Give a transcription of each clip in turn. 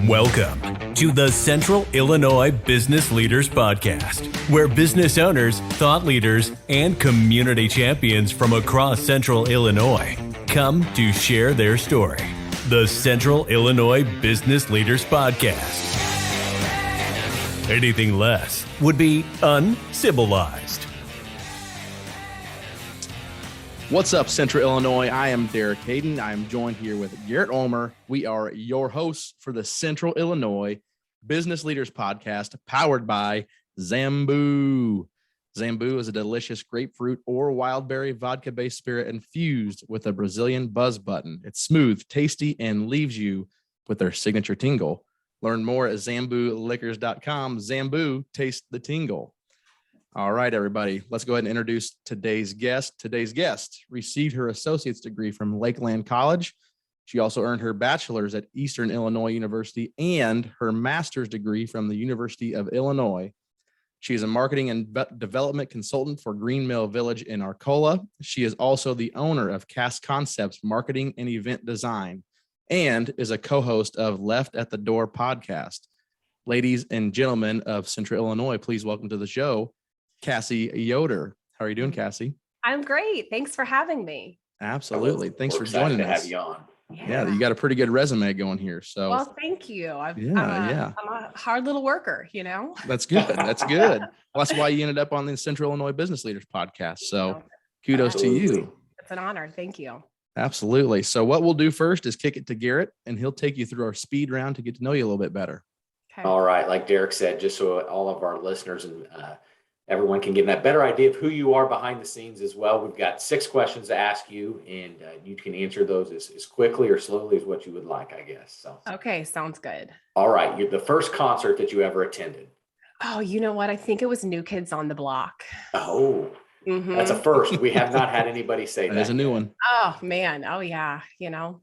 Welcome to the Central Illinois Business Leaders Podcast, where business owners, thought leaders, and community champions from across Central Illinois come to share their story. The Central Illinois Business Leaders Podcast. Anything less would be uncivilized. What's up, Central Illinois? I am Derek Hayden. I am joined here with Garrett Ulmer. We are your hosts for the Central Illinois Business Leaders Podcast, powered by Zambu. Zambu is a delicious grapefruit or wildberry vodka-based spirit infused with a Brazilian buzz button. It's smooth, tasty, and leaves you with their signature tingle. Learn more at zambuliquors.com. Zambu, taste the tingle. All right, everybody, let's go ahead and introduce today's guest. Today's guest received her associate's degree from Lakeland College. She also earned her bachelor's at Eastern Illinois University and her master's degree from the University of Illinois. She is a marketing and development consultant for Green Mill Village in Arcola. She is also the owner of Cast Concepts Marketing and Event Design and is a co-host of Left at the Door podcast. Ladies and gentlemen of Central Illinois, please welcome to the show, Cassie Yoder. How are you doing, Cassie? I'm great. Thanks for having me. Absolutely. Thanks for joining us. Have you on. Yeah, you got a pretty good resume going here. So, well, thank you. I'm a hard little worker, you know. That's good. That's good. Well, that's why you ended up on the Central Illinois Business Leaders Podcast. So, kudos to you. It's an honor. Thank you. Absolutely. So, what we'll do first is kick it to Garrett, and he'll take you through our speed round to get to know you a little bit better. Okay. All right. Like Derek said, just so all of our listeners and everyone can get that better idea of who you are behind the scenes as well. We've got 6 questions to ask you, and you can answer those as quickly or slowly as what you would like, I guess. So. Okay, sounds good. All right. You're the first concert that you ever attended. Oh, you know what? I think it was New Kids on the Block. Oh, That's a first. We have not had anybody say that. That's a new one. Oh, man. Oh, yeah. You know.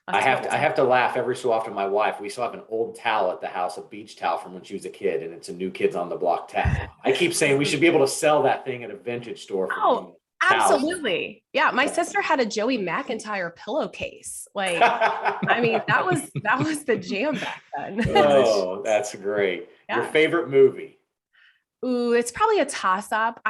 I have to laugh every so often. My wife, we still have an old towel at the house, a beach towel from when she was a kid, and it's a New Kids on the Block towel. I keep saying we should be able to sell that thing at a vintage store. Oh, absolutely. Yeah. My sister had a Joey McIntyre pillowcase. Like, I mean, that was the jam back then. Oh, that's great. Yeah. Your favorite movie? Ooh, it's probably a toss-up.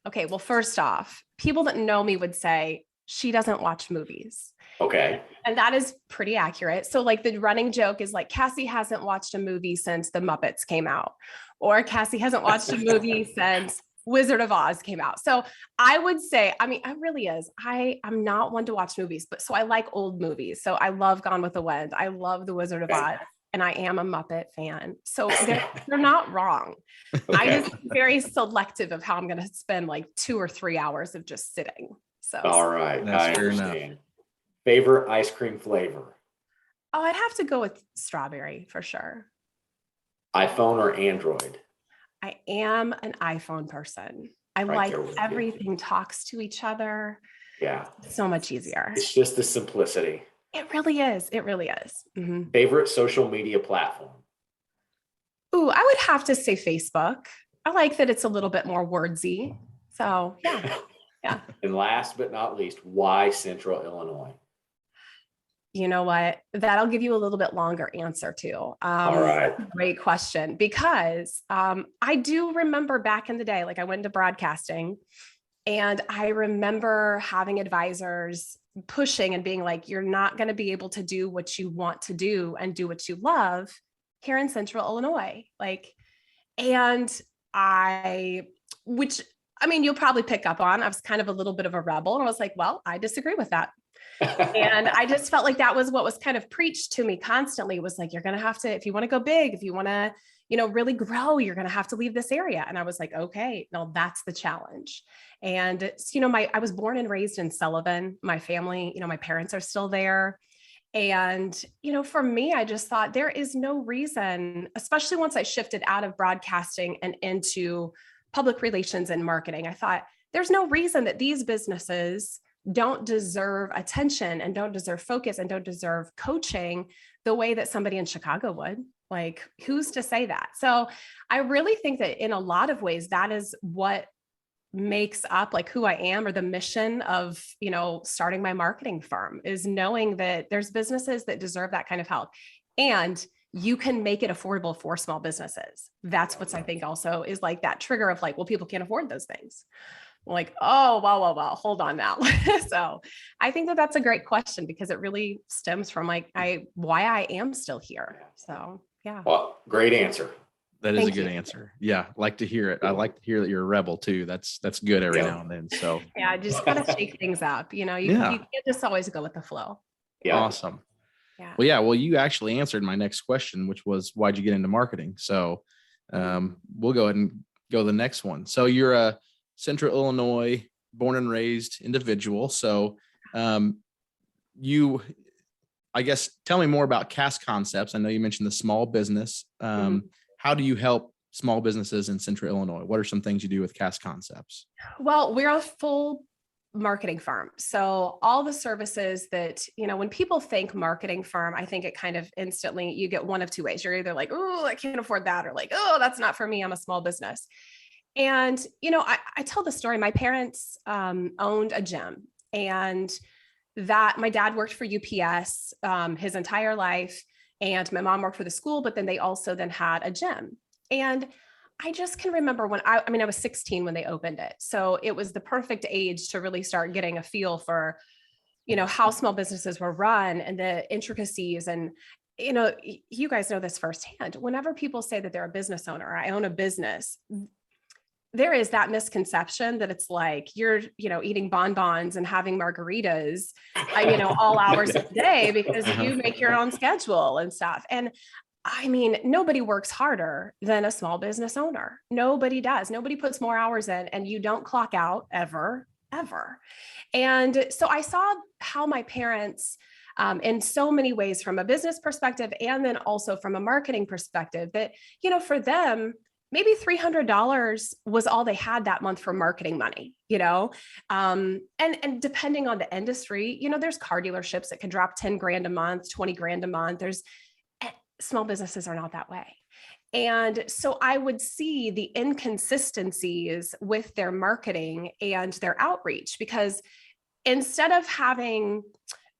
Okay. Well, first off, people that know me would say she doesn't watch movies. Okay. And that is pretty accurate. So like the running joke is like, Cassie hasn't watched a movie since The Muppets came out, or Cassie hasn't watched a movie since Wizard of Oz came out. So I would say, I mean, it really is. I'm not one to watch movies, but so I like old movies. So I love Gone with the Wind. I love The Wizard of Oz, and I am a Muppet fan. So they're not wrong. Okay. I'm just very selective of how I'm going to spend like 2 or 3 hours of just sitting. So. All right. That's I fair understand. Enough. Favorite ice cream flavor? Oh, I'd have to go with strawberry for sure. iPhone or Android? I am an iPhone person. I like everything talks to each other. Yeah. It's so much easier. It's just the simplicity. It really is. It really is. Mm-hmm. Favorite social media platform? Ooh, I would have to say Facebook. I like that it's a little bit more wordsy. So yeah. Yeah. And last but not least, why Central Illinois? You know what? That'll give you a little bit longer answer too. All right. Great question. Because I do remember back in the day, like I went into broadcasting, and I remember having advisors pushing and being like, you're not going to be able to do what you want to do and do what you love here in Central Illinois. Which you'll probably pick up on. I was kind of a little bit of a rebel, and I was like, well, I disagree with that. And I just felt like that was what was kind of preached to me constantly, was like, you're going to have to, if you want to go big, if you want to, really grow, you're going to have to leave this area. And I was like, okay, no, that's the challenge. And it's, I was born and raised in Sullivan. My family, my parents are still there. And, for me, I just thought there is no reason, especially once I shifted out of broadcasting and into public relations and marketing, I thought there's no reason that these businesses don't deserve attention and don't deserve focus and don't deserve coaching the way that somebody in Chicago would. Like, who's to say that? So I really think that in a lot of ways, that is what makes up like who I am, or the mission of, starting my marketing firm, is knowing that there's businesses that deserve that kind of help. and you can make it affordable for small businesses. That's what's, I think, also is like that trigger of like, well, people can't afford those things. Like, oh, well, hold on now. So I think that that's a great question because it really stems from like why I am still here. So yeah. Well, great answer. That is Thank a good you. answer. Yeah. Like to hear it. I like to hear that you're a rebel too. That's good every now and then. So Yeah, just got to shake things up. You can't just always go with the flow. Yeah. Awesome. Yeah. Well, you actually answered my next question, which was why'd you get into marketing? So we'll go ahead and go to the next one. So you're a Central Illinois born and raised individual. So you, I guess, tell me more about CAS Concepts. I know you mentioned the small business. How do you help small businesses in Central Illinois? What are some things you do with CAS Concepts? Well, we're a full marketing firm. So all the services that, when people think marketing firm, I think it kind of instantly, you get one of two ways. You're either like, oh, I can't afford that, or like, oh, that's not for me. I'm a small business. And, I tell the story. My parents owned a gym, and that my dad worked for UPS his entire life, and my mom worked for the school, but then they also then had a gym. And I just can remember when I was 16 when they opened it. So it was the perfect age to really start getting a feel for, how small businesses were run and the intricacies. And, you guys know this firsthand. Whenever people say that they're a business owner, I own a business, there is that misconception that it's like you're, eating bonbons and having margaritas, all hours of the day because you make your own schedule and stuff. And nobody works harder than a small business owner. Nobody does. Nobody puts more hours in, and you don't clock out ever. And so I saw how my parents, in so many ways from a business perspective, and then also from a marketing perspective, that, for them, maybe $300 was all they had that month for marketing money, and depending on the industry, there's car dealerships that can drop 10 grand a month, 20 grand a month. Small businesses are not that way. And so I would see the inconsistencies with their marketing and their outreach, because instead of having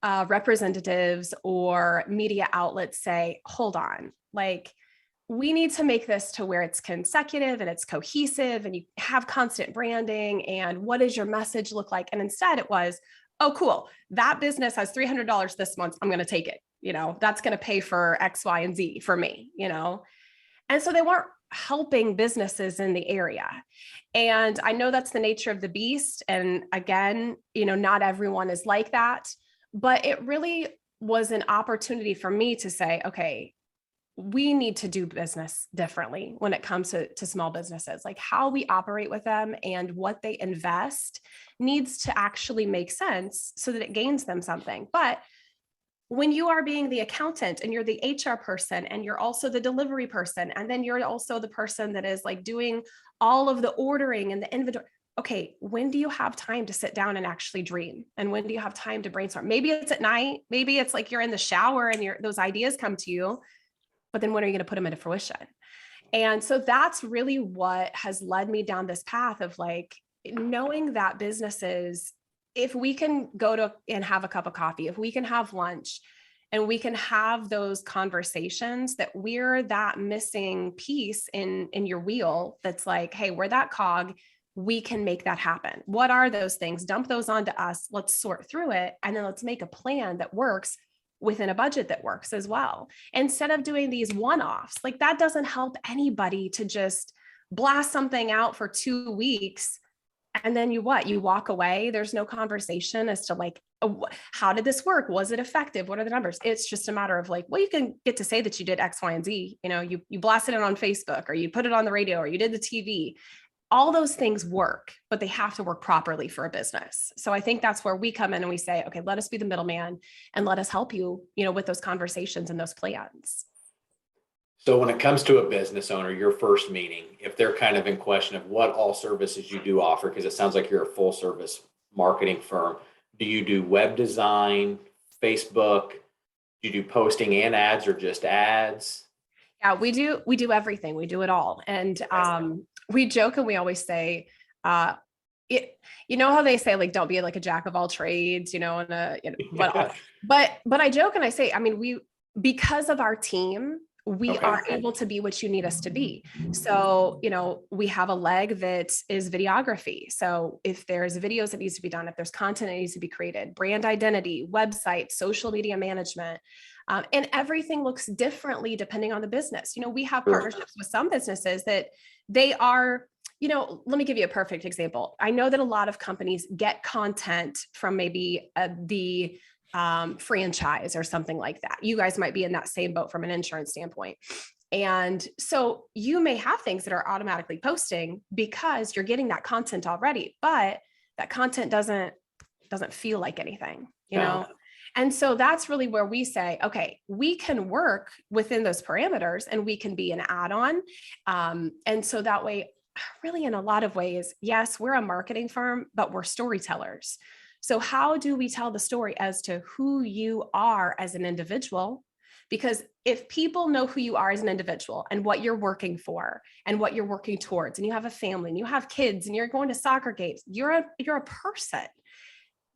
representatives or media outlets say, hold on, like, we need to make this to where it's consecutive and it's cohesive and you have constant branding, and what does your message look like? And instead it was, oh, cool, that business has $300 this month, I'm going to take it. That's going to pay for X, Y, and Z for me, And so they weren't helping businesses in the area. And I know that's the nature of the beast. And again, not everyone is like that, but it really was an opportunity for me to say, okay, we need to do business differently when it comes to small businesses. Like, how we operate with them and what they invest needs to actually make sense so that it gains them something. But when you are being the accountant and you're the HR person and you're also the delivery person, and then you're also the person that is like doing all of the ordering and the inventory. Okay, when do you have time to sit down and actually dream? And when do you have time to brainstorm? Maybe it's at night. Maybe it's like you're in the shower and those ideas come to you, but then when are you going to put them into fruition? And so that's really what has led me down this path of like knowing that businesses, if we can go to and have a cup of coffee, if we can have lunch and we can have those conversations, that we're that missing piece in your wheel. That's like, hey, we're that cog. We can make that happen. What are those things? Dump those onto us. Let's sort through it. And then let's make a plan that works within a budget that works as well. Instead of doing these one-offs, like that doesn't help anybody to just blast something out for 2 weeks. And then you walk away. There's no conversation as to like, how did this work? Was it effective? What are the numbers? It's just a matter of like, well, you can get to say that you did X, Y, and Z. You blasted it on Facebook, or you put it on the radio, or you did the TV. All those things work, but they have to work properly for a business. So I think that's where we come in and we say, okay, let us be the middleman and let us help you, with those conversations and those plans. So when it comes to a business owner, your first meeting, if they're kind of in question of what all services you do offer, because it sounds like you're a full service marketing firm, do you do web design, Facebook? Do you do posting and ads, or just ads? Yeah, we do everything. We do it all. And we joke and we always say, how they say, like, don't be like a jack of all trades, but I joke and I say, because of our team, we are able to be what you need us to be. So, we have a leg that is videography. So if there's videos that needs to be done, if there's content that needs to be created, brand identity, website, social media management, and everything looks differently depending on the business. We have partnerships with some businesses that they are, let me give you a perfect example. I know that a lot of companies get content from maybe the franchise or something like that. You guys might be in that same boat from an insurance standpoint. And so you may have things that are automatically posting because you're getting that content already, but that content doesn't feel like anything, you know? And so that's really where we say, okay, we can work within those parameters and we can be an add-on. And so that way, really in a lot of ways, yes, we're a marketing firm, but we're storytellers. So how do we tell the story as to who you are as an individual? Because if people know who you are as an individual and what you're working for and what you're working towards, and you have a family and you have kids and you're going to soccer games, you're a person.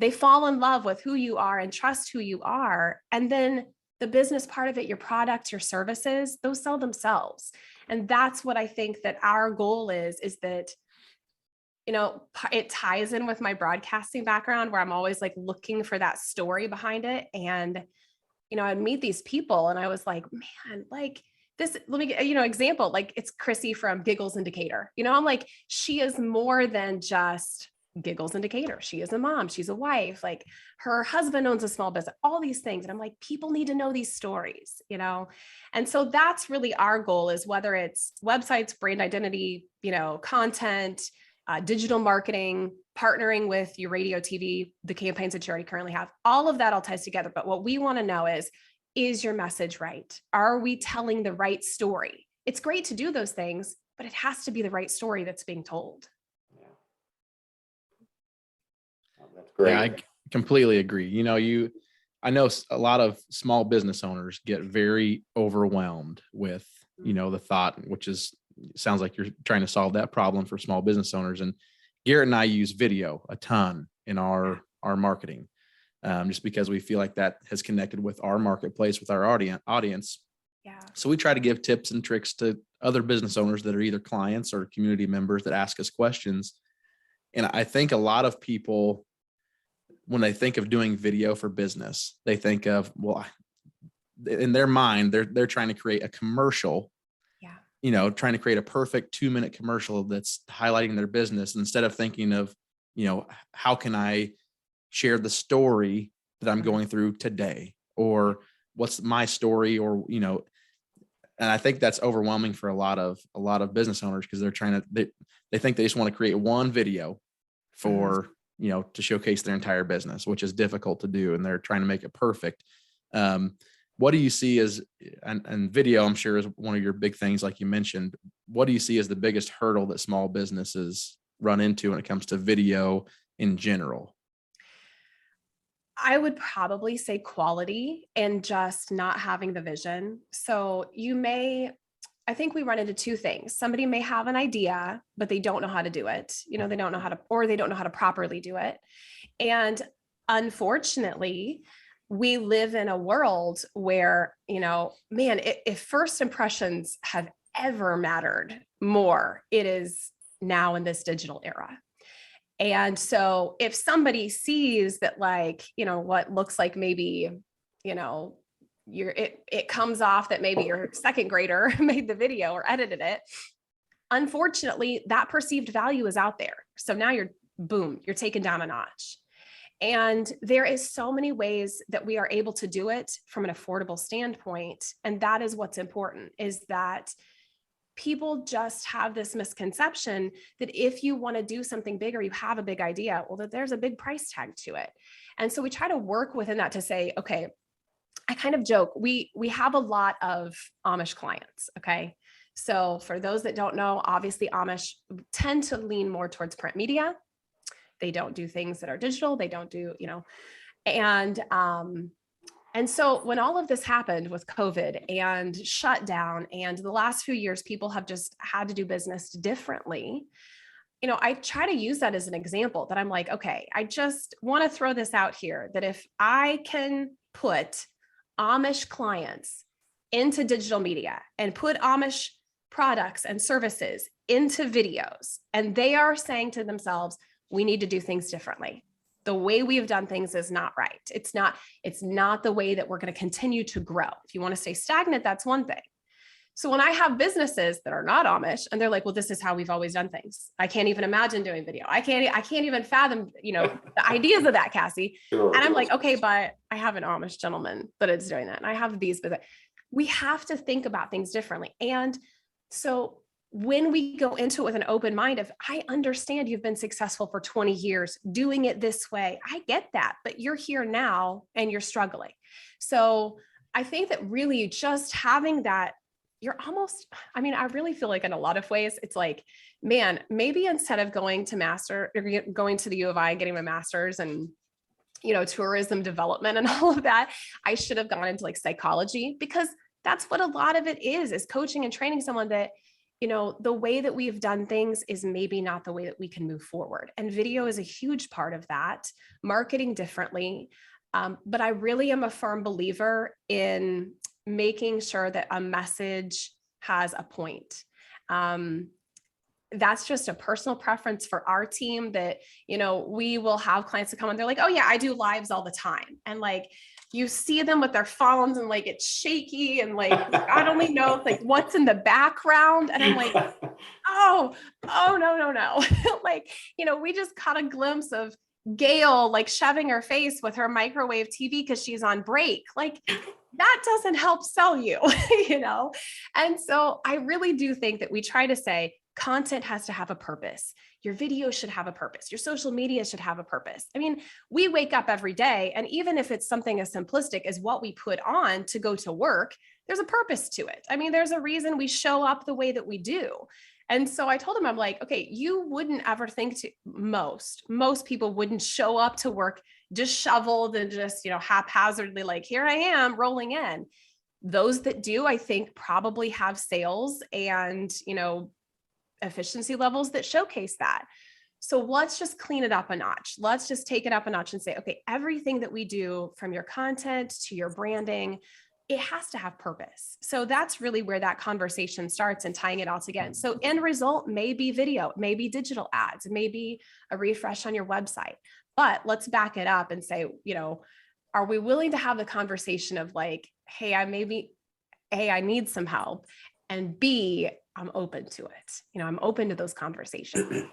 They fall in love with who you are and trust who you are. And then the business part of it, your product, your services, those sell themselves. And that's what I think that our goal is that, it ties in with my broadcasting background where I'm always like looking for that story behind it. And, I'd meet these people and I was like, man, like this, let me get, example, like it's Chrissy from Giggles Indicator. I'm like, she is more than just Giggles Indicator. She is a mom. She's a wife. Like her husband owns a small business, all these things. And I'm like, people need to know these stories, And so that's really our goal, is whether it's websites, brand identity, content, digital marketing, partnering with your radio, TV, the campaigns that you already currently have, all of that all ties together. But what we want to know is your message right? Are we telling the right story? It's great to do those things, but it has to be the right story that's being told. That's great. Yeah, I completely agree. I know a lot of small business owners get very overwhelmed with, the thought, which sounds like you're trying to solve that problem for small business owners. And Garrett and I use video a ton in our marketing, just because we feel like that has connected with our marketplace, with our audience. Yeah. So we try to give tips and tricks to other business owners that are either clients or community members that ask us questions. And I think a lot of people, when they think of doing video for business, they think of, well, in their mind, they're trying to create a commercial, trying to create a perfect 2-minute commercial that's highlighting their business, instead of thinking of, how can I share the story that I'm going through today, or what's my story, or, and I think that's overwhelming for a lot of business owners, because they're trying to, they think they just want to create one video for, to showcase their entire business, which is difficult to do. And they're trying to make it perfect. What do you see as, and video, I'm sure, is one of your big things, like you mentioned. What do you see as the biggest hurdle that small businesses run into when it comes to video in general? I would probably say quality and just not having the vision. So I think we run into two things. Somebody may have an idea, but they don't know how to do it. They don't know how to properly do it. And unfortunately, we live in a world where, if first impressions have ever mattered more, it is now in this digital era. And so if somebody sees that, what looks like maybe, it comes off that maybe your second grader made the video or edited it, unfortunately, that perceived value is out there. So now you're taken down a notch. And there is so many ways that we are able to do it from an affordable standpoint. And that is what's important, is that people just have this misconception that if you want to do something big, or you have a big idea, well, that there's a big price tag to it. And so we try to work within that to say, okay, I kind of joke, we have a lot of Amish clients. Okay. So for those that don't know, obviously Amish tend to lean more towards print media. They don't do things that are digital. They don't do, and so when all of this happened with COVID and shutdown, and the last few years, people have just had to do business differently. I try to use that as an example, that I'm like, okay, I just want to throw this out here, that if I can put Amish clients into digital media and put Amish products and services into videos, and they are saying to themselves, we need to do things differently. The way we've done things is not right. It's not the way that we're going to continue to grow. If you want to stay stagnant, that's one thing. So when I have businesses that are not Amish and they're like, well, this is how we've always done things. I can't even imagine doing video. I can't even fathom, the ideas of that, Cassie. Sure. And I'm like, okay, but I have an Amish gentleman that is doing that. And I have these, but we have to think about things differently. And so when we go into it with an open mind of, I understand you've been successful for 20 years doing it this way. I get that, but you're here now and you're struggling. So I think that really just having that, I really feel like in a lot of ways, it's like, man, maybe instead of going to the U of I and getting my master's and, tourism development and all of that, I should have gone into like psychology, because that's what a lot of it is coaching and training someone that, the way that we've done things is maybe not the way that we can move forward. And video is a huge part of that, marketing differently. But I really am a firm believer in making sure that a message has a point. That's just a personal preference for our team that, we will have clients that come and they're like, oh yeah, I do lives all the time. And like, you see them with their phones and like, it's shaky and like, I don't even know like what's in the background. And I'm like, oh, no. Like, we just caught a glimpse of Gail, like shoving her face with her microwave TV because she's on break. Like, that doesn't help sell you, And so I really do think that we try to say content has to have a purpose. Your video should have a purpose. Your social media should have a purpose. I mean, we wake up every day, and even if it's something as simplistic as what we put on to go to work, there's a purpose to it. I mean, there's a reason we show up the way that we do. And so I told him, I'm like, okay, you wouldn't ever think most people wouldn't show up to work disheveled and just, haphazardly, like, here I am rolling in. Those that do, I think, probably have sales and, efficiency levels that showcase that. So let's just clean it up a notch. Let's just take it up a notch and say, okay, everything that we do, from your content to your branding, it has to have purpose. So that's really where that conversation starts and tying it all together. So end result may be video, maybe digital ads, maybe a refresh on your website, but let's back it up and say, are we willing to have the conversation of like, hey, I need some help, and B, I'm open to it. I'm open to those conversations.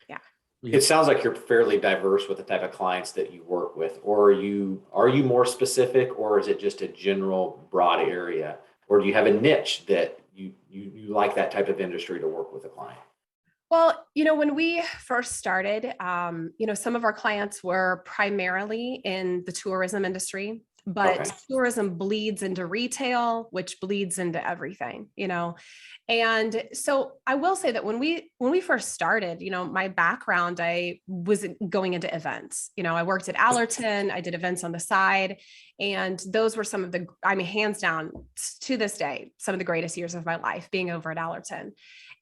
Yeah. It sounds like you're fairly diverse with the type of clients that you work with, or are you more specific, or is it just a general broad area, or do you have a niche that you like that type of industry to work with a client? Well, when we first started, some of our clients were primarily in the tourism industry, but okay, tourism bleeds into retail, which bleeds into everything, And so I will say that when we first started, my background, I was going into events. I worked at Allerton, I did events on the side, and those were some of the, hands down to this day, some of the greatest years of my life being over at Allerton.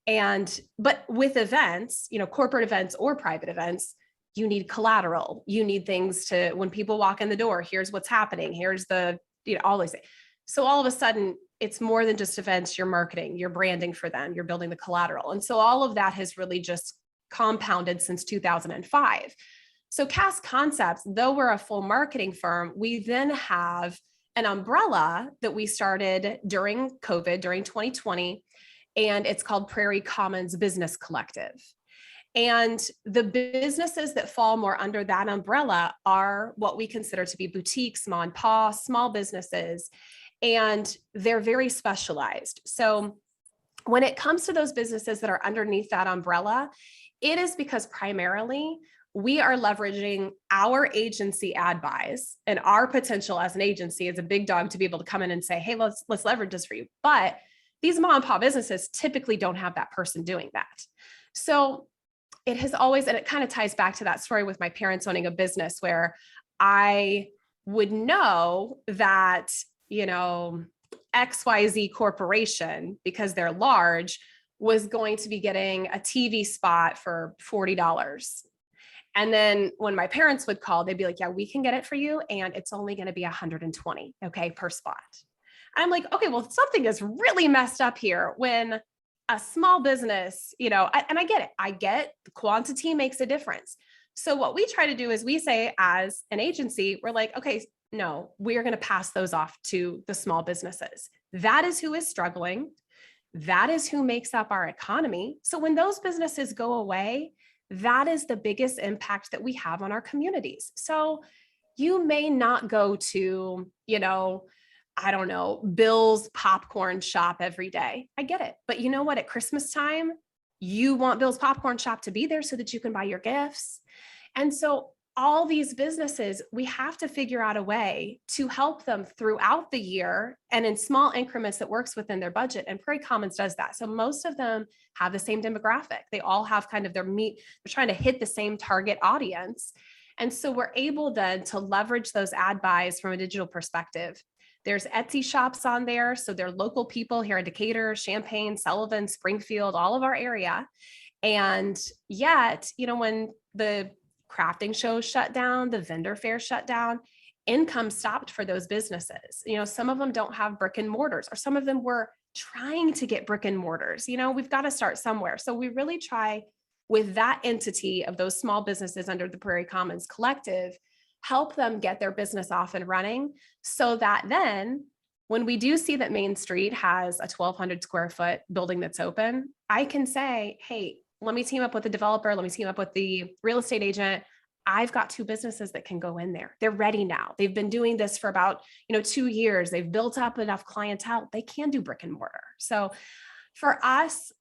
But with events, corporate events or private events, you need collateral. You need things to, when people walk in the door, here's what's happening. Here's the, all these things. So all of a sudden, it's more than just events. You're marketing, you're branding for them, you're building the collateral. And so all of that has really just compounded since 2005. So Cast Concepts, though we're a full marketing firm, we then have an umbrella that we started during COVID, during 2020, and it's called Prairie Commons Business Collective. And the businesses that fall more under that umbrella are what we consider to be boutiques, mom and pop, small businesses, and they're very specialized. So when it comes to those businesses that are underneath that umbrella, it is because primarily we are leveraging our agency ad buys and our potential as an agency as a big dog to be able to come in and say, hey, let's leverage this for you. But these mom and pop businesses typically don't have that person doing that. So it has always, and it kind of ties back to that story with my parents owning a business where I would know that, XYZ corporation, because they're large, was going to be getting a TV spot for $40. And then when my parents would call, they'd be like, yeah, we can get it for you. And it's only going to be 120, okay, per spot. I'm like, okay, well, something is really messed up here when a small business, and I get it. I get the quantity makes a difference. So what we try to do is we say as an agency, we're like, okay, no, we are going to pass those off to the small businesses. That is who is struggling. That is who makes up our economy. So when those businesses go away, that is the biggest impact that we have on our communities. So you may not go to, I don't know, Bill's popcorn shop every day. I get it. But you know what? At Christmas time, you want Bill's popcorn shop to be there so that you can buy your gifts. And so all these businesses, we have to figure out a way to help them throughout the year and in small increments that works within their budget. And Prairie Commons does that. So most of them have the same demographic. They all have kind of they're trying to hit the same target audience. And so we're able then to leverage those ad buys from a digital perspective. There's Etsy shops on there. So they're local people here in Decatur, Champaign, Sullivan, Springfield, all of our area. And yet, when the crafting shows shut down, the vendor fair shut down, income stopped for those businesses. Some of them don't have brick and mortars, or some of them were trying to get brick and mortars. We've got to start somewhere. So we really try with that entity of those small businesses under the Prairie Commons Collective, help them get their business off and running so that then when we do see that Main Street has a 1,200 square foot building that's open, I can say, hey, let me team up with the developer. Let me team up with the real estate agent. I've got 2 businesses that can go in there. They're ready now. They've been doing this for about, 2 years. They've built up enough clientele. They can do brick and mortar. So for us,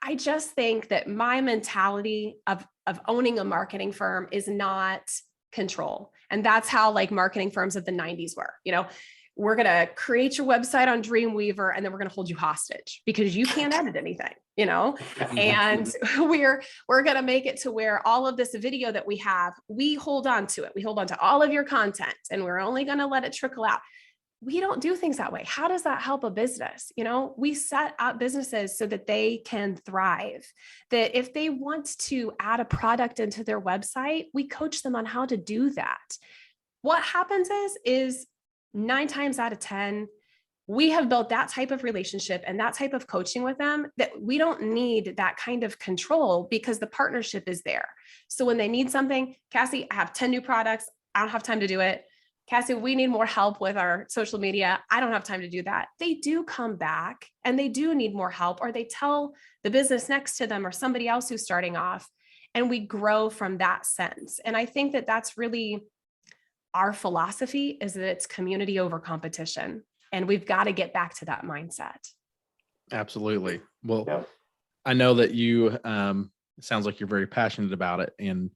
I just think that my mentality of owning a marketing firm is not control. And that's how marketing firms of the 90s were, we're going to create your website on Dreamweaver and then we're going to hold you hostage because you can't edit anything, and we're going to make it to where all of this video that we have, we hold on to it. We hold on to all of your content and we're only going to let it trickle out. We don't do things that way. How does that help a business? We set up businesses so that they can thrive, that if they want to add a product into their website, we coach them on how to do that. What happens is 9 times out of 10, we have built that type of relationship and that type of coaching with them that we don't need that kind of control because the partnership is there. So when they need something, Cassie, I have 10 new products. I don't have time to do it. Cassie, we need more help with our social media. I don't have time to do that. They do come back and they do need more help, or they tell the business next to them or somebody else who's starting off, and we grow from that sense. And I think that that's really our philosophy, is that it's community over competition. And we've got to get back to that mindset. Absolutely. Well, I know that you, sounds like you're very passionate about it. And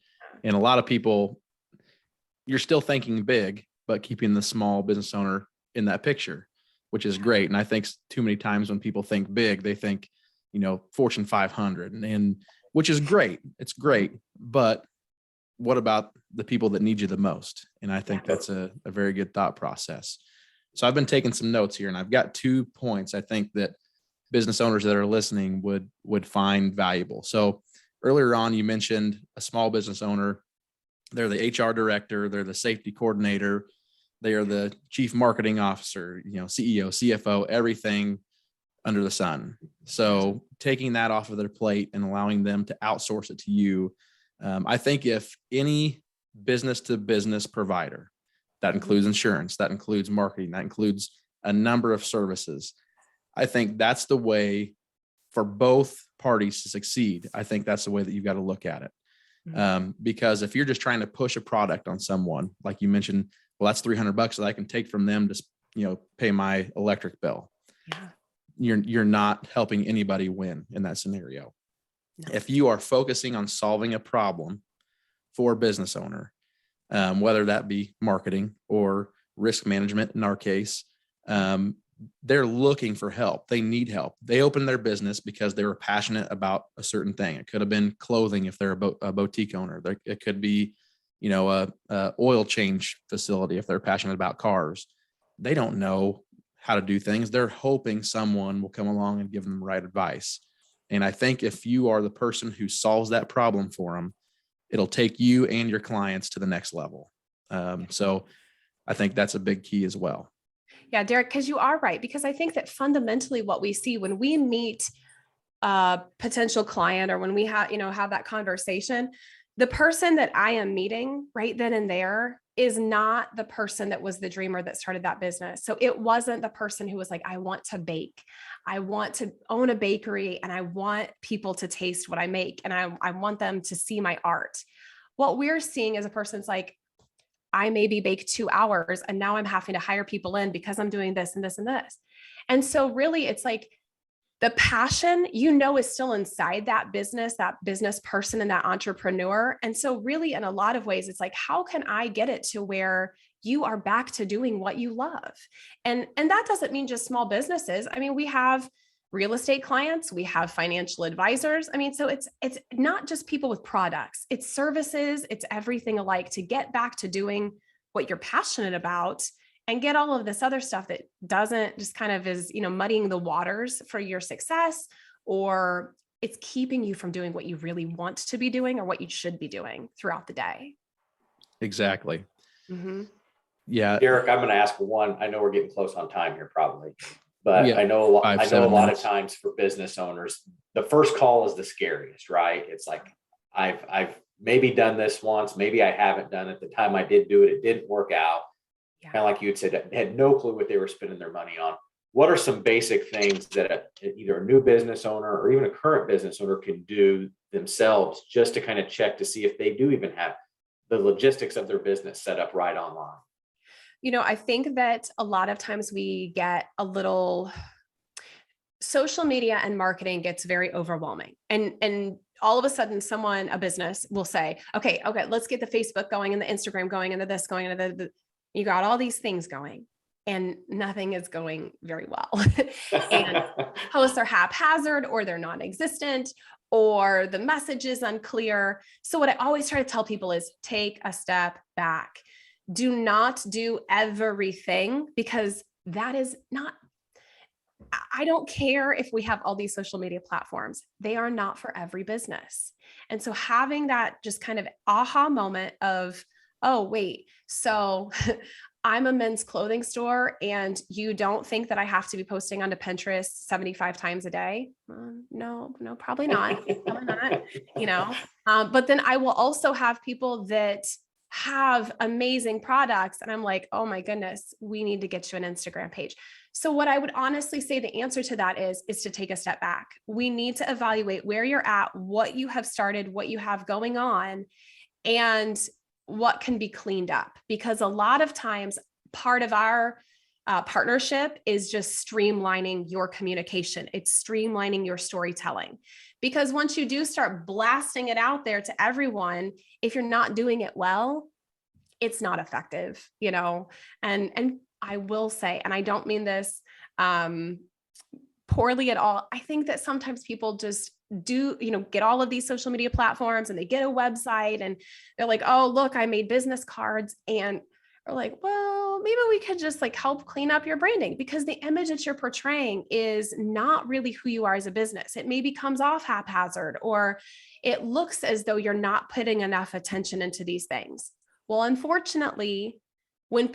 a lot of people, you're still thinking big, but keeping the small business owner in that picture, which is great. And I think too many times when people think big, they think, Fortune 500 and which is great. It's great. But what about the people that need you the most? And I think that's a very good thought process. So I've been taking some notes here, and I've got 2 points I think that business owners that are listening would find valuable. So earlier on, you mentioned a small business owner. They're the HR director, they're the safety coordinator, they are the chief marketing officer, CEO, CFO, everything under the sun. So taking that off of their plate and allowing them to outsource it to you. I think if any business to business provider, that includes insurance, that includes marketing, that includes a number of services, I think that's the way for both parties to succeed. I think that's the way that you've got to look at it. Because if you're just trying to push a product on someone, like you mentioned, well, that's $300 that I can take from them to, pay my electric bill. Yeah. You're not helping anybody win in that scenario. No. If you are focusing on solving a problem for a business owner, whether that be marketing or risk management, in our case, they're looking for help. They need help. They opened their business because they were passionate about a certain thing. It could have been clothing if they're a boutique owner. It could be, a oil change facility if they're passionate about cars. They don't know how to do things. They're hoping someone will come along and give them the right advice. And I think if you are the person who solves that problem for them, it'll take you and your clients to the next level. So I think that's a big key as well. Yeah, Derek, because you are right. Because I think that fundamentally what we see when we meet a potential client or when we have that conversation, the person that I am meeting right then and there is not the person that was the dreamer that started that business. So it wasn't the person who was like, I want to bake, I want to own a bakery, and I want people to taste what I make, and I want them to see my art. What we're seeing is a person's like, I maybe bake 2 hours and now I'm having to hire people in because I'm doing this and this and this. And so really it's like the passion, is still inside that business person and that entrepreneur. And so really in a lot of ways, it's like, how can I get it to where you are back to doing what you love? And that doesn't mean just small businesses. I mean, we have real estate clients, we have financial advisors. I mean, so it's not just people with products, it's services, it's everything alike to get back to doing what you're passionate about and get all of this other stuff that doesn't just kind of is, muddying the waters for your success, or it's keeping you from doing what you really want to be doing or what you should be doing throughout the day. Exactly. Mm-hmm. Yeah. Derek, I'm going to ask one. I know we're getting close on time here probably, but Yeah, I know a lot minutes. of times for business owners, the first call is the scariest, right? It's like, I've maybe done this once, maybe I haven't done it. The time I did do it, it didn't work out. Yeah. Kind of like you had said, they had no clue what they were spending their money on. What are some basic things that either a new business owner or even a current business owner can do themselves just to kind of check to see if they do even have the logistics of their business set up right online? I think that a lot of times we get a little social media and marketing gets very overwhelming. And all of a sudden a business will say, okay, let's get the Facebook going and the Instagram going and the this going and you got all these things going and nothing is going very well. And posts are haphazard or they're non-existent or the message is unclear. So what I always try to tell people is take a step back. Do not do everything, because that is not, I don't care if we have all these social media platforms. They are not for every business. And so having that just kind of aha moment of, oh, wait, so I'm a men's clothing store and you don't think that I have to be posting onto Pinterest 75 times a day? No, probably not. Probably not, but then I will also have people that have amazing products. And I'm like, oh my goodness, we need to get you an Instagram page. So what I would honestly say the answer to that is to take a step back. We need to evaluate where you're at, what you have started, what you have going on, and what can be cleaned up. Because a lot of times part of our partnership is just streamlining your communication. It's streamlining your storytelling. Because once you do start blasting it out there to everyone, if you're not doing it well, it's not effective, and I will say, and I don't mean this poorly at all. I think that sometimes people just do, get all of these social media platforms and they get a website and they're like, oh, look, I made business cards. And we're like, well, maybe we could just help clean up your branding, because the image that you're portraying is not really who you are as a business. It maybe comes off haphazard, or it looks as though you're not putting enough attention into these things. Well, unfortunately, when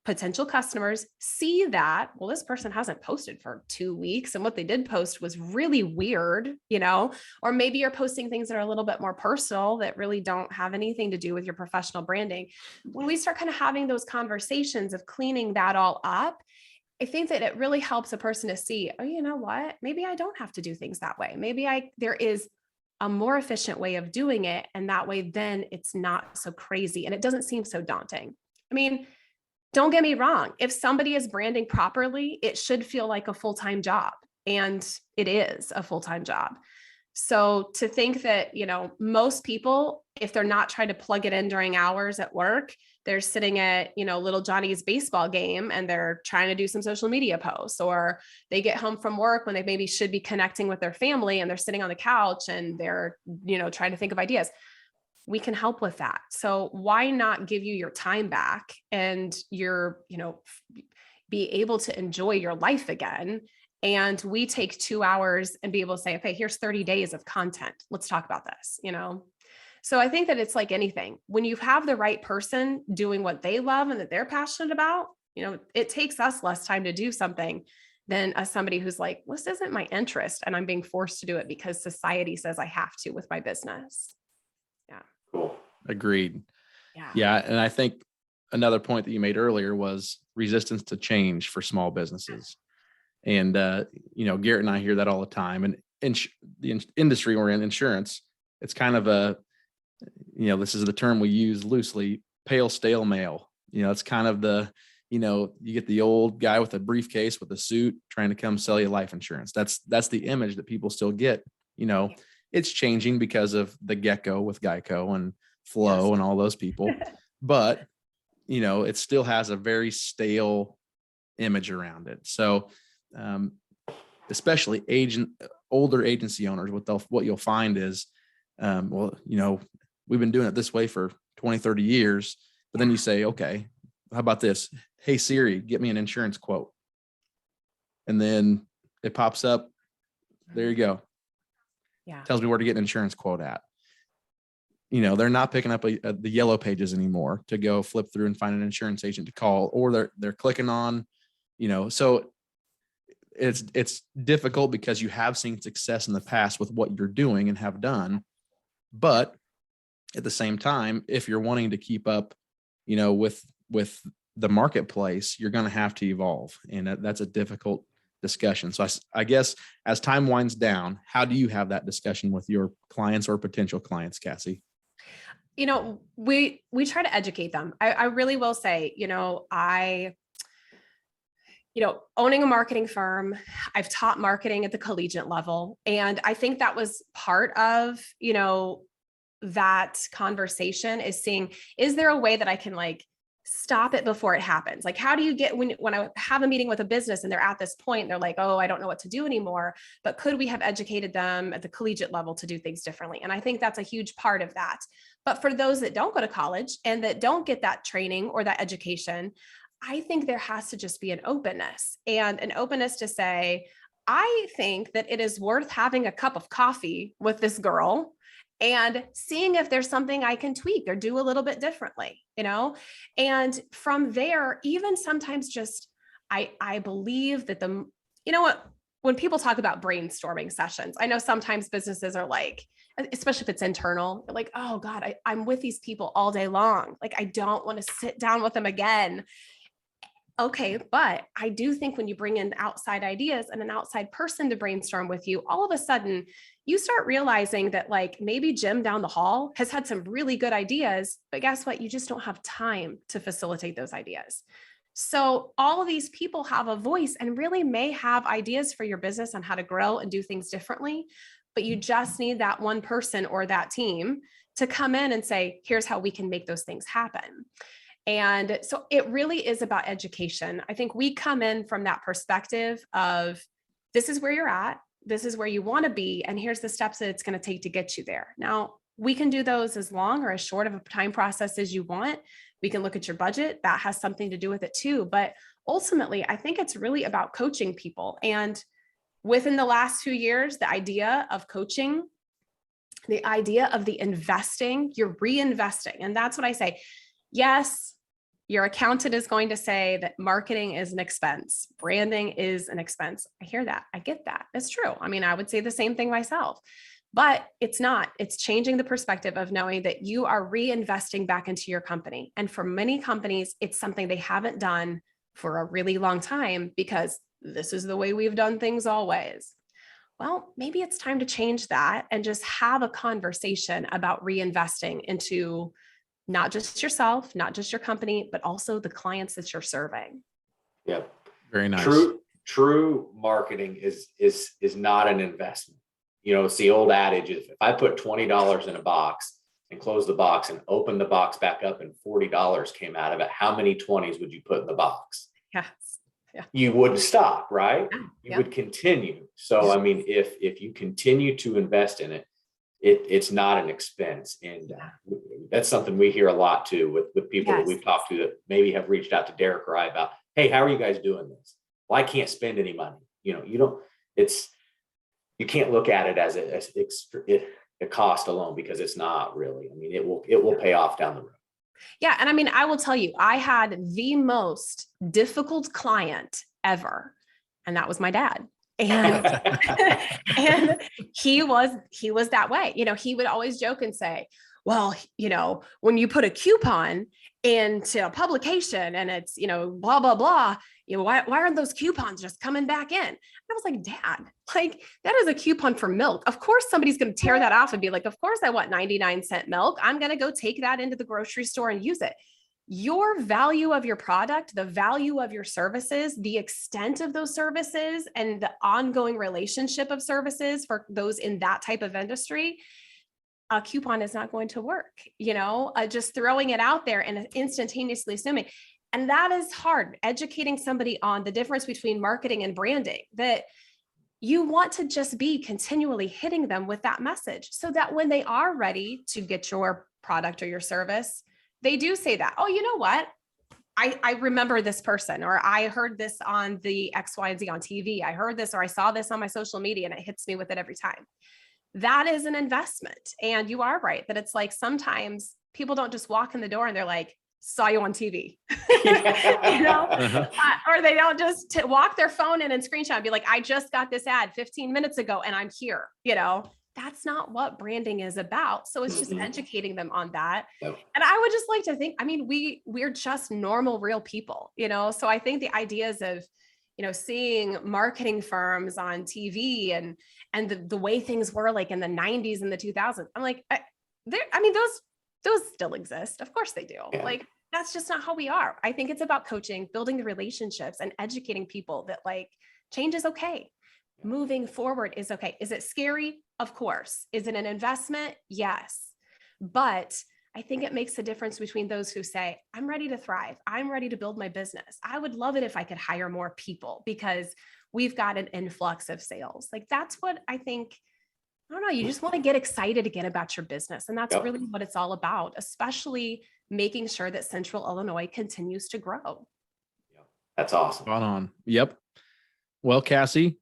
potential customers see that, well, this person hasn't posted for 2 weeks and what they did post was really weird, or maybe you're posting things that are a little bit more personal that really don't have anything to do with your professional branding. When we start kind of having those conversations of cleaning that all up, I think that it really helps a person to see, oh, you know what, maybe I don't have to do things that way. Maybe there is a more efficient way of doing it. And that way, then it's not so crazy and it doesn't seem so daunting. I mean, don't get me wrong. If somebody is branding properly, it should feel like a full-time job, and it is a full-time job. So to think that, most people, if they're not trying to plug it in during hours at work, they're sitting at, little Johnny's baseball game and they're trying to do some social media posts, or they get home from work when they maybe should be connecting with their family and they're sitting on the couch and they're, trying to think of ideas. We can help with that. So why not give you your time back and be able to enjoy your life again? And we take 2 hours and be able to say, okay, here's 30 days of content. Let's talk about this, So I think that it's like anything. When you have the right person doing what they love and that they're passionate about, it takes us less time to do something than as somebody who's like, well, this isn't my interest and I'm being forced to do it because society says I have to with my business. Yeah. Cool. Agreed. Yeah. Yeah. And I think another point that you made earlier was resistance to change for small businesses. And, Garrett and I hear that all the time. And in the industry we're in, insurance, it's kind of this is the term we use loosely, pale, stale mail. It's kind of you get the old guy with a briefcase with a suit trying to come sell you life insurance. That's the image that people still get. It's changing because of the get-go with Geico and Flo and all those people. But, it still has a very stale image around it. So, especially older agency owners, what you'll find is, we've been doing it this way for 20, 30 years, but then you say, okay, how about this? Hey, Siri, get me an insurance quote. And then it pops up. There you go. Yeah. Tells me where to get an insurance quote at. They're not picking up the yellow pages anymore to go flip through and find an insurance agent to call, or they're clicking on, so it's difficult because you have seen success in the past with what you're doing and have done. But at the same time, if you're wanting to keep up, with the marketplace, you're going to have to evolve. And that's a difficult discussion. So I guess as time winds down, how do you have that discussion with your clients or potential clients, Cassie? We try to educate them. I really will say, owning a marketing firm, I've taught marketing at the collegiate level. And I think that was part of, that conversation is seeing, is there a way that I can stop it before it happens? Like, how do you get when I have a meeting with a business and they're at this point, they're like, oh, I don't know what to do anymore, but could we have educated them at the collegiate level to do things differently? And I think that's a huge part of that. But for those that don't go to college and that don't get that training or that education, I think there has to just be an openness to say, I think that it is worth having a cup of coffee with this girl and seeing if there's something I can tweak or do a little bit differently, and from there, even sometimes just, I believe that when people talk about brainstorming sessions, I know sometimes businesses are like, especially if it's internal, they're like, oh God, I'm with these people all day long. Like, I don't want to sit down with them again. Okay. But I do think when you bring in outside ideas and an outside person to brainstorm with you, all of a sudden you start realizing that maybe Jim down the hall has had some really good ideas, but guess what? You just don't have time to facilitate those ideas. So all of these people have a voice and really may have ideas for your business on how to grow and do things differently, but you just need that one person or that team to come in and say, here's how we can make those things happen. And so it really is about education. I think we come in from that perspective of, this is where you're at, this is where you want to be, and here's the steps that it's going to take to get you there. Now, we can do those as long or as short of a time process as you want. We can look at your budget. That has something to do with it too. But ultimately, I think it's really about coaching people. And within the last few years, the idea of coaching, the idea of the investing, you're reinvesting. And that's what I say. Yes, your accountant is going to say that marketing is an expense. Branding is an expense. I hear that. I get that. It's true. I mean, I would say the same thing myself, but it's not. It's changing the perspective of knowing that you are reinvesting back into your company. And for many companies, it's something they haven't done for a really long time because this is the way we've done things always. Well, maybe it's time to change that and just have a conversation about reinvesting into not just yourself, not just your company, but also the clients that you're serving. Yeah. Very nice. True marketing is not an investment. It's the old adage, if I put $20 in a box and close the box and open the box back up and $40 came out of it, how many 20s would you put in the box? Yes. Yeah. You wouldn't stop, right? You Yeah. would continue. So, I mean, if you continue to invest in it, it's not an expense. And that's something we hear a lot too with people that we've talked to that maybe have reached out to Derek or I about, hey, how are you guys doing this? Well, I can't spend any money. You can't look at it as the cost alone, because it's not really. I mean, it will pay off down the road. Yeah. And I mean, I will tell you, I had the most difficult client ever, and that was my dad. And, and he was that way. He would always joke and say, well, when you put a coupon into a publication and it's, blah, blah, blah, why aren't those coupons just coming back in? And I was like, Dad, like that is a coupon for milk. Of course, somebody's going to tear that off and be like, of course I want 99-cent milk. I'm going to go take that into the grocery store and use it. Your value of your product, the value of your services, the extent of those services, and the ongoing relationship of services for those in that type of industry, a coupon is not going to work, just throwing it out there and instantaneously assuming. And that is hard, educating somebody on the difference between marketing and branding, that you want to just be continually hitting them with that message so that when they are ready to get your product or your service, they do say that, oh, you know what? I remember this person, or I heard this on the X, Y, and Z on TV. I heard this, or I saw this on my social media, and it hits me with it every time. That is an investment. And you are right that it's like sometimes people don't just walk in the door and they're like, saw you on TV, or they don't just walk their phone in and screenshot and be like, I just got this ad 15 minutes ago and I'm here. That's not what branding is about. So it's just educating them on that. Yep. And I would just like to think, I mean, we're just normal, real people, so I think the ideas of, seeing marketing firms on TV and the way things were like in the 90s and the 2000s, I'm like, those still exist. Of course they do. Yeah. Like, that's just not how we are. I think it's about coaching, building the relationships, and educating people that like change is okay. Moving forward is okay. Is it scary? Of course. Is it an investment? Yes. But I think it makes a difference between those who say, I'm ready to thrive. I'm ready to build my business. I would love it if I could hire more people because we've got an influx of sales. Like, that's what I think. I don't know. You just want to get excited again about your business. And that's really what it's all about, especially making sure that Central Illinois continues to grow. That's awesome. Spot on. Yep. Well, Cassie,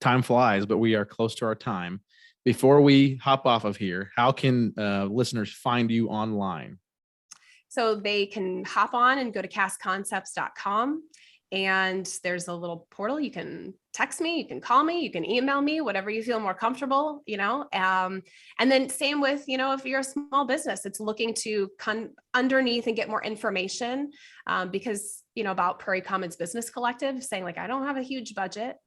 time flies, but we are close to our time. Before we hop off of here, how can listeners find you online? So they can hop on and go to castconcepts.com. And there's a little portal. You can text me, you can call me, you can email me, whatever you feel more comfortable, and then same with, if you're a small business, it's looking to underneath and get more information because, about Prairie Commons Business Collective, saying like, I don't have a huge budget.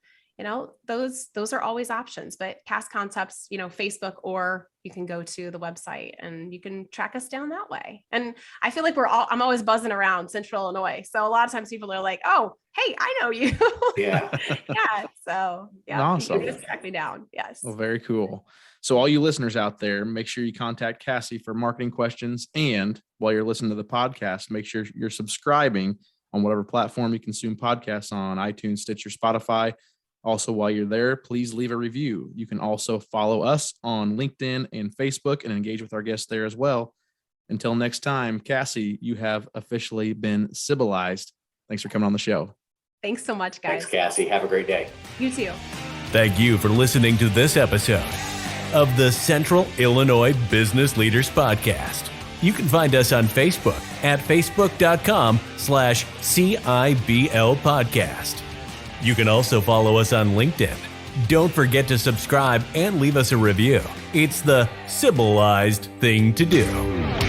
Those are always options, but Cast Concepts, Facebook, or you can go to the website and you can track us down that way. And I feel like I'm always buzzing around Central Illinois. So a lot of times people are like, oh, hey, I know you. Yeah. Yeah. So yeah, awesome. You can just track me down. Yes. Well, very cool. So all you listeners out there, make sure you contact Cassie for marketing questions. And while you're listening to the podcast, make sure you're subscribing on whatever platform you consume podcasts on, iTunes, Stitcher, Spotify. Also, while you're there, please leave a review. You can also follow us on LinkedIn and Facebook and engage with our guests there as well. Until next time, Cassie, you have officially been civilized. Thanks for coming on the show. Thanks so much, guys. Thanks, Cassie. Have a great day. You too. Thank you for listening to this episode of the Central Illinois Business Leaders Podcast. You can find us on Facebook at facebook.com/CIBL Podcast. You can also follow us on LinkedIn. Don't forget to subscribe and leave us a review. It's the civilized thing to do.